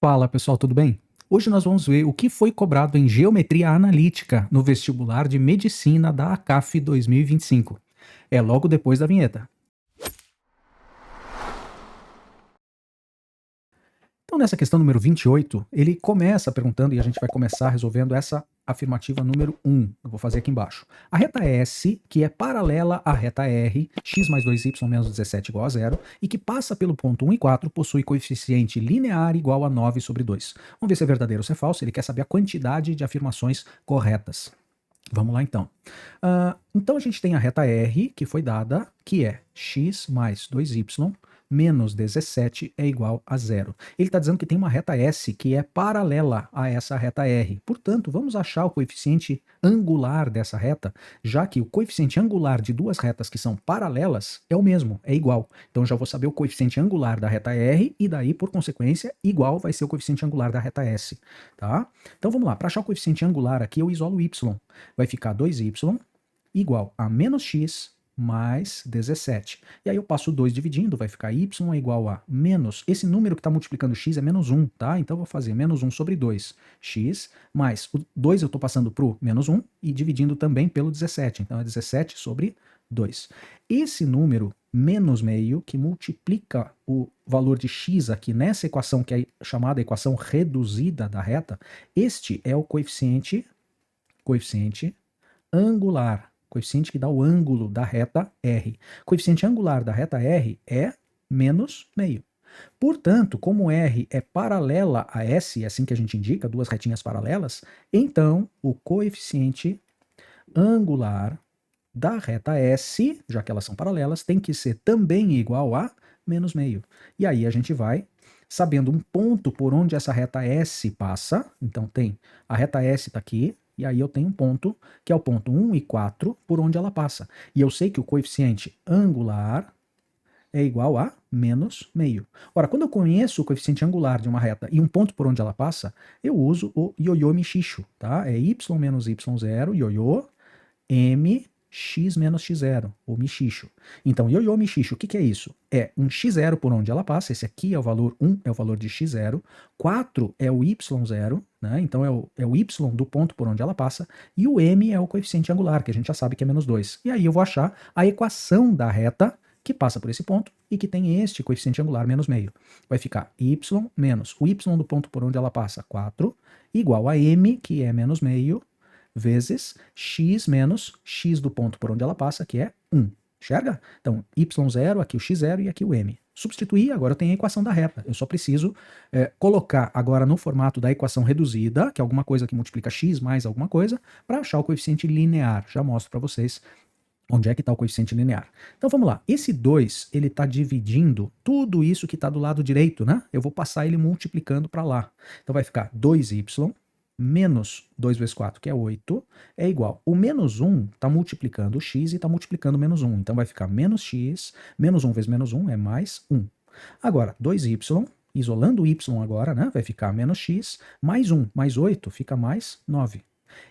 Fala pessoal, tudo bem? Hoje nós vamos ver o que foi cobrado em Geometria Analítica no vestibular de Medicina da ACAF 2025. É logo depois da vinheta. Então, nessa questão número 28, ele começa perguntando, e a gente vai começar resolvendo essa afirmativa número 1. Eu vou fazer aqui embaixo. A reta S, que é paralela à reta R, x mais 2y menos 17 igual a zero, e que passa pelo ponto 1 e 4, possui coeficiente linear igual a 9 sobre 2. Vamos ver se é verdadeiro ou se é falso. Ele quer saber a quantidade de afirmações corretas. Vamos lá então. Então a gente tem a reta R, que foi dada, que é x mais 2y menos 17 é igual a zero. Ele está dizendo que tem uma reta S que é paralela a essa reta R. Portanto, vamos achar o coeficiente angular dessa reta, já que o coeficiente angular de duas retas que são paralelas é o mesmo, é igual. Então já vou saber o coeficiente angular da reta R e daí, por consequência, igual vai ser o coeficiente angular da reta S. Tá? Então vamos lá, para achar o coeficiente angular aqui eu isolo y. Vai ficar 2y igual a menos x mais 17. E aí eu passo 2 dividindo, vai ficar y é igual a menos, esse número que está multiplicando x é menos 1, tá? Então eu vou fazer menos 1 sobre 2, x, mais o 2 eu estou passando para o menos 1 e dividindo também pelo 17, então é 17 sobre 2. Esse número, menos meio, que multiplica o valor de x aqui nessa equação, que é chamada equação reduzida da reta, este é o coeficiente angular, coeficiente que dá o ângulo da reta R. Coeficiente angular da reta R é menos meio. Portanto, como R é paralela a S, é assim que a gente indica, duas retinhas paralelas, então o coeficiente angular da reta S, já que elas são paralelas, tem que ser também igual a menos meio. E aí a gente vai sabendo um ponto por onde essa reta S passa, então tem a reta S está aqui, e aí eu tenho um ponto, que é o ponto 1 e 4, por onde ela passa. E eu sei que o coeficiente angular é igual a menos meio. Ora, quando eu conheço o coeficiente angular de uma reta e um ponto por onde ela passa, eu uso o ioiô michicho, tá? É y menos y0, ioiô, m x menos x0, o michicho. Então, ioiô michicho, o que é isso? É um x0 por onde ela passa, esse aqui é o valor 1, é o valor de x0, 4 é o y0, né? Então é o y do ponto por onde ela passa, e o m é o coeficiente angular, que a gente já sabe que é menos 2. E aí eu vou achar a equação da reta que passa por esse ponto e que tem este coeficiente angular menos meio. Vai ficar y menos o y do ponto por onde ela passa, 4, igual a m, que é menos meio, vezes x menos x do ponto por onde ela passa, que é 1. Enxerga? Então, y0, aqui o x0 e aqui o m. Substituir, agora eu tenho a equação da reta. Eu só preciso colocar agora no formato da equação reduzida, que é alguma coisa que multiplica x mais alguma coisa, para achar o coeficiente linear. Já mostro para vocês onde é que está o coeficiente linear. Então vamos lá, esse 2, ele está dividindo tudo isso que está do lado direito, né? Eu vou passar ele multiplicando para lá. Então vai ficar 2y menos 2 vezes 4, que é 8, é igual. O menos 1 está multiplicando o x e está multiplicando o menos 1. Então vai ficar menos x, menos 1 vezes menos 1 é mais 1. Agora, 2y, isolando o y agora, né? Vai ficar menos x, mais 1, mais 8, fica mais 9.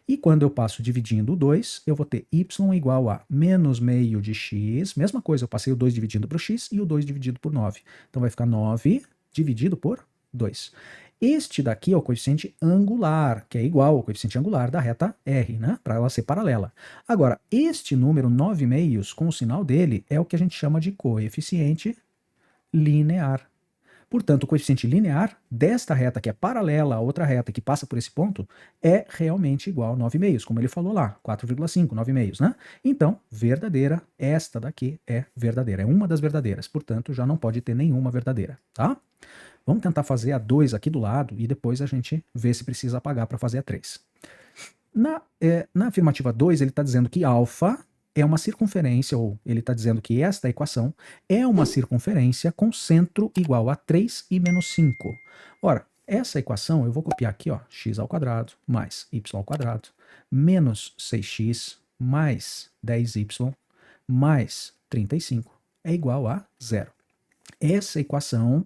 E quando eu passo dividindo o 2, eu vou ter y igual a menos meio de x, mesma coisa, eu passei o 2 dividindo para o x e o 2 dividido por 9. Então vai ficar 9 dividido por 2. Este daqui é o coeficiente angular, que é igual ao coeficiente angular da reta R, né? Para ela ser paralela. Agora, este número 9 meios, com o sinal dele, é o que a gente chama de coeficiente linear. Portanto, o coeficiente linear desta reta, que é paralela a outra reta que passa por esse ponto, é realmente igual a 9 meios, como ele falou lá, 4,5, 9 meios, né? Então, verdadeira, esta daqui é verdadeira, é uma das verdadeiras, portanto, já não pode ter nenhuma verdadeira, tá? Vamos tentar fazer a 2 aqui do lado e depois a gente vê se precisa apagar para fazer a 3. Na afirmativa 2, ele está dizendo que alfa é uma circunferência, ou ele está dizendo que esta equação é uma circunferência com centro igual a 3 e menos 5. Ora, essa equação eu vou copiar aqui, ó, x ao quadrado mais y ao quadrado menos 6x mais 10y mais 35 é igual a zero. Essa equação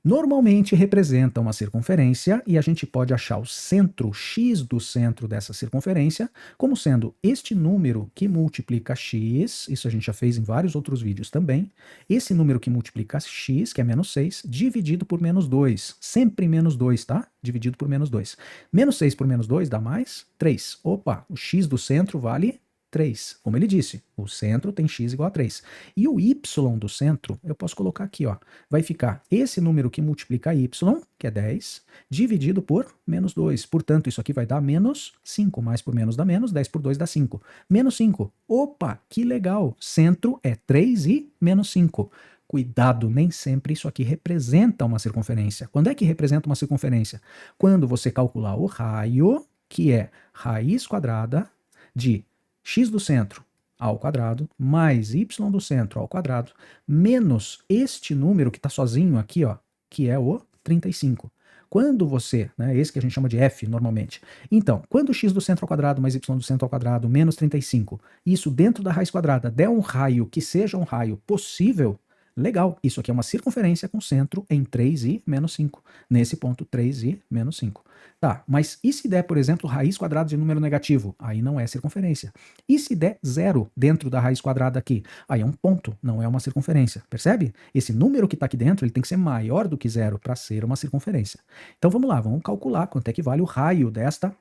normalmente representa uma circunferência e a gente pode achar o centro x do centro dessa circunferência como sendo este número que multiplica x, isso a gente já fez em vários outros vídeos também, esse número que multiplica x, que é menos 6, dividido por menos 2, sempre menos 2, tá? Dividido por menos 2. Menos 6 por menos 2 dá mais 3. Opa, o x do centro vale 3. Como ele disse, o centro tem x igual a 3. E o y do centro, eu posso colocar aqui, ó, vai ficar esse número que multiplica y, que é 10, dividido por menos 2. Portanto, isso aqui vai dar menos 5. Mais por menos dá menos, 10 por 2 dá 5. Menos 5. Opa, que legal! Centro é 3 e menos 5. Cuidado, nem sempre isso aqui representa uma circunferência. Quando é que representa uma circunferência? Quando você calcular o raio, que é raiz quadrada de x do centro ao quadrado, mais y do centro ao quadrado, menos este número que está sozinho aqui, ó, que é o 35. Quando você, né, esse que a gente chama de f normalmente. Então, quando x do centro ao quadrado mais y do centro ao quadrado menos 35, isso dentro da raiz quadrada der um raio que seja um raio possível, legal, isso aqui é uma circunferência com centro em 3 e menos 5. Nesse ponto, 3 e menos 5. Tá, mas e se der, por exemplo, raiz quadrada de número negativo? Aí não é circunferência. E se der zero dentro da raiz quadrada aqui? Aí é um ponto, não é uma circunferência. Percebe? Esse número que está aqui dentro ele tem que ser maior do que zero para ser uma circunferência. Então vamos lá, vamos calcular quanto é que vale o raio desta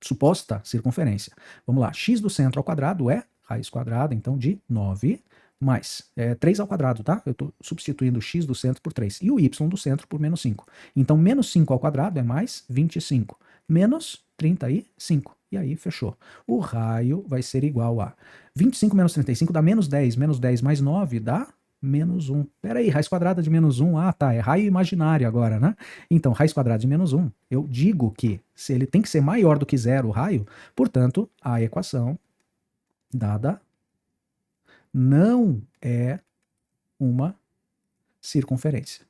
suposta circunferência. Vamos lá, x do centro ao quadrado é raiz quadrada, então, de 9 mais 3 ao quadrado, tá? Eu estou substituindo o x do centro por 3 e o y do centro por menos 5. Então, menos 5 ao quadrado é mais 25, menos 35. E aí, fechou. O raio vai ser igual a 25 menos 35 dá menos 10 mais 9 dá menos 1. Peraí, raiz quadrada de menos 1, ah tá, é raio imaginário agora, né? Então, raiz quadrada de menos 1, eu digo que se ele tem que ser maior do que zero o raio, portanto, a equação dada não é uma circunferência.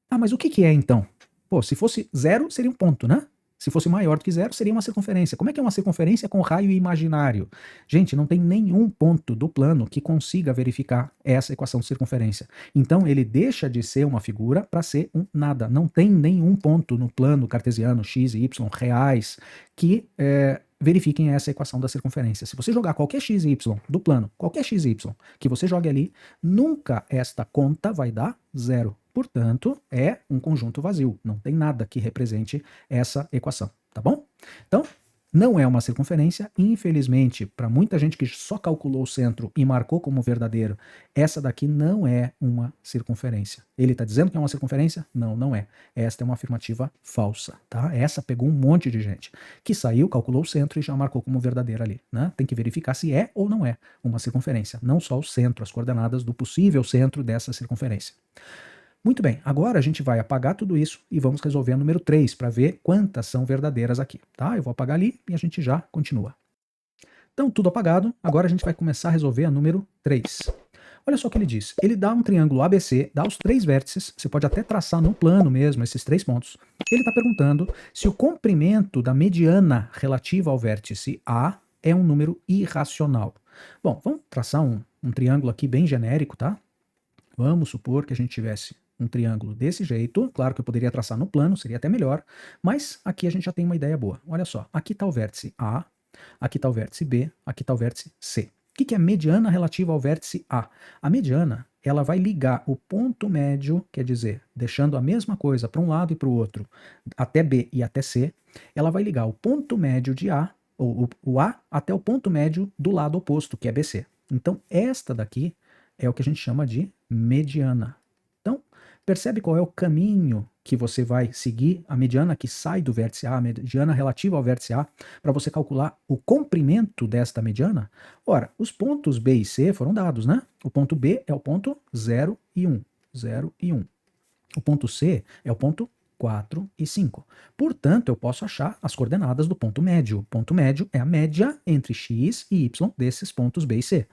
Ah, mas o que é então? Pô, se fosse zero, seria um ponto, né? Se fosse maior do que zero, seria uma circunferência. Como é que é uma circunferência com raio imaginário? Gente, não tem nenhum ponto do plano que consiga verificar essa equação de circunferência. Então, ele deixa de ser uma figura para ser um nada. Não tem nenhum ponto no plano cartesiano x e y reais que verifiquem essa equação da circunferência. Se você jogar qualquer x e y do plano, qualquer x e y que você jogue ali, nunca esta conta vai dar zero. Portanto, é um conjunto vazio, não tem nada que represente essa equação, tá bom? Então, não é uma circunferência, infelizmente, para muita gente que só calculou o centro e marcou como verdadeiro, essa daqui não é uma circunferência. Ele está dizendo que é uma circunferência? Não, não é. Esta é uma afirmativa falsa, tá? Essa pegou um monte de gente que saiu, calculou o centro e já marcou como verdadeira ali, né? Tem que verificar se é ou não é uma circunferência, não só o centro, as coordenadas do possível centro dessa circunferência. Muito bem, agora a gente vai apagar tudo isso e vamos resolver a número 3 para ver quantas são verdadeiras aqui, tá? Eu vou apagar ali e a gente já continua. Então, tudo apagado, agora a gente vai começar a resolver a número 3. Olha só o que ele diz. Ele dá um triângulo ABC, dá os 3 vértices, você pode até traçar no plano mesmo esses 3 pontos. Ele está perguntando se o comprimento da mediana relativa ao vértice A é um número irracional. Bom, vamos traçar um triângulo aqui bem genérico, tá? Vamos supor que a gente tivesse um triângulo desse jeito, claro que eu poderia traçar no plano, seria até melhor, mas aqui a gente já tem uma ideia boa. Olha só, aqui está o vértice A, aqui está o vértice B, aqui está o vértice C. O que é a mediana relativa ao vértice A? A mediana, ela vai ligar o ponto médio, quer dizer, deixando a mesma coisa para um lado e para o outro, até B e até C, ela vai ligar o ponto médio de A, ou o A, até o ponto médio do lado oposto, que é BC. Então, esta daqui é o que a gente chama de mediana. Então, percebe qual é o caminho que você vai seguir, a mediana que sai do vértice A, a mediana relativa ao vértice A, para você calcular o comprimento desta mediana? Ora, os pontos B e C foram dados, né? O ponto B é o ponto 0 e 1. 0 e 1. O ponto C é o ponto 4 e 5. Portanto, eu posso achar as coordenadas do ponto médio. O ponto médio é a média entre x e y desses pontos B e C.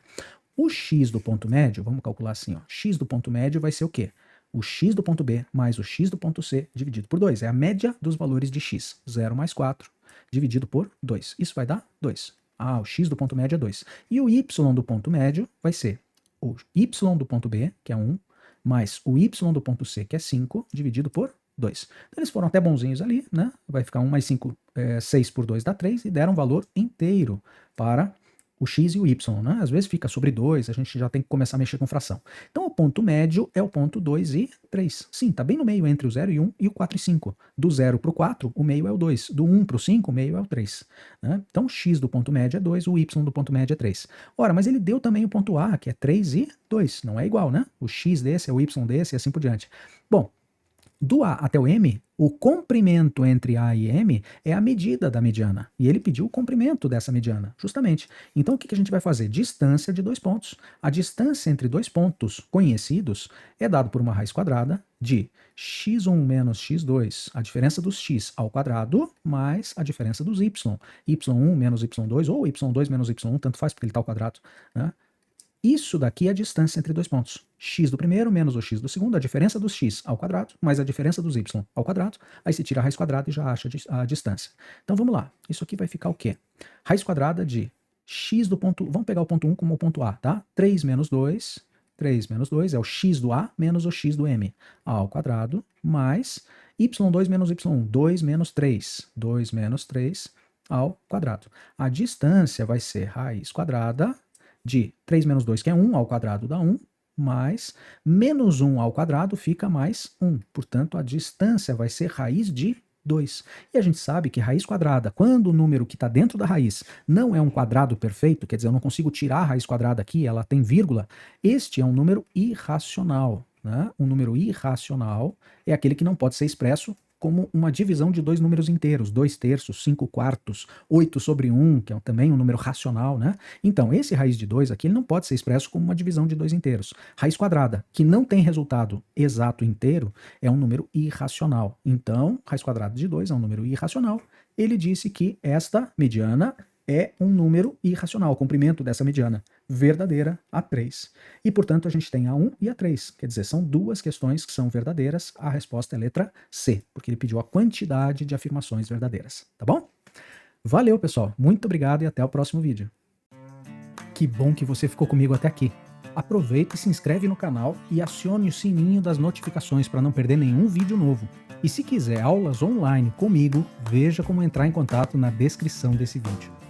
O x do ponto médio, vamos calcular assim, ó, x do ponto médio vai ser o quê? O x do ponto B mais o x do ponto C dividido por 2. É a média dos valores de x. 0 mais 4 dividido por 2. Isso vai dar 2. Ah, o x do ponto médio é 2. E o y do ponto médio vai ser o y do ponto B, que é 1, mais o y do ponto C, que é 5, dividido por 2. Então, eles foram até bonzinhos ali, né? Vai ficar 1 mais 5, 6 por 2 dá 3, e deram um valor inteiro para o x e o y, né? Às vezes fica sobre 2, a gente já tem que começar a mexer com fração. Então, o ponto médio é o ponto 2 e 3. Sim, está bem no meio entre o 0 e 1 e o 4 e 5. Do 0 para o 4, o meio é o 2. Do 1 para o 5, o meio é o 3. Né? Então, o x do ponto médio é 2, o y do ponto médio é 3. Ora, mas ele deu também o ponto A, que é 3 e 2. Não é igual, né? O x desse é o y desse e assim por diante. Bom, do A até o M, o comprimento entre A e M é a medida da mediana. E ele pediu o comprimento dessa mediana, justamente. Então, o que a gente vai fazer? Distância de dois pontos. A distância entre dois pontos conhecidos é dado por uma raiz quadrada de x1 menos x2, a diferença dos x ao quadrado, mais a diferença dos y. y1 menos y2, ou y2 menos y1, tanto faz porque ele está ao quadrado, né? Isso daqui é a distância entre dois pontos. X do primeiro menos o x do segundo, a diferença dos x ao quadrado, mais a diferença dos y ao quadrado. Aí se tira a raiz quadrada e já acha a distância. Então vamos lá. Isso aqui vai ficar o quê? Raiz quadrada de x do ponto... Vamos pegar o ponto 1 como o ponto A, tá? 3 menos 2 é o x do A menos o x do M ao quadrado, mais y2 menos y1, 2 menos 3 ao quadrado. A distância vai ser raiz quadrada de 3 menos 2, que é 1, ao quadrado dá 1, mais menos 1 ao quadrado fica mais 1. Portanto, a distância vai ser raiz de 2. E a gente sabe que raiz quadrada, quando o número que está dentro da raiz não é um quadrado perfeito, quer dizer, eu não consigo tirar a raiz quadrada aqui, ela tem vírgula, este é um número irracional. Né? Um número irracional é aquele que não pode ser expresso como uma divisão de dois números inteiros, 2 terços, 5 quartos, 8 sobre 1, que é também um número racional, né? Então, esse raiz de 2 aqui ele não pode ser expresso como uma divisão de dois inteiros. Raiz quadrada, que não tem resultado exato inteiro, é um número irracional. Então, raiz quadrada de 2 é um número irracional. Ele disse que esta mediana é um número irracional, o comprimento dessa mediana verdadeira, A3. E, portanto, a gente tem A1 e A3. Quer dizer, são duas questões que são verdadeiras. A resposta é a letra C, porque ele pediu a quantidade de afirmações verdadeiras. Tá bom? Valeu, pessoal. Muito obrigado e até o próximo vídeo. Que bom que você ficou comigo até aqui. Aproveita e se inscreve no canal e acione o sininho das notificações para não perder nenhum vídeo novo. E se quiser aulas online comigo, veja como entrar em contato na descrição desse vídeo.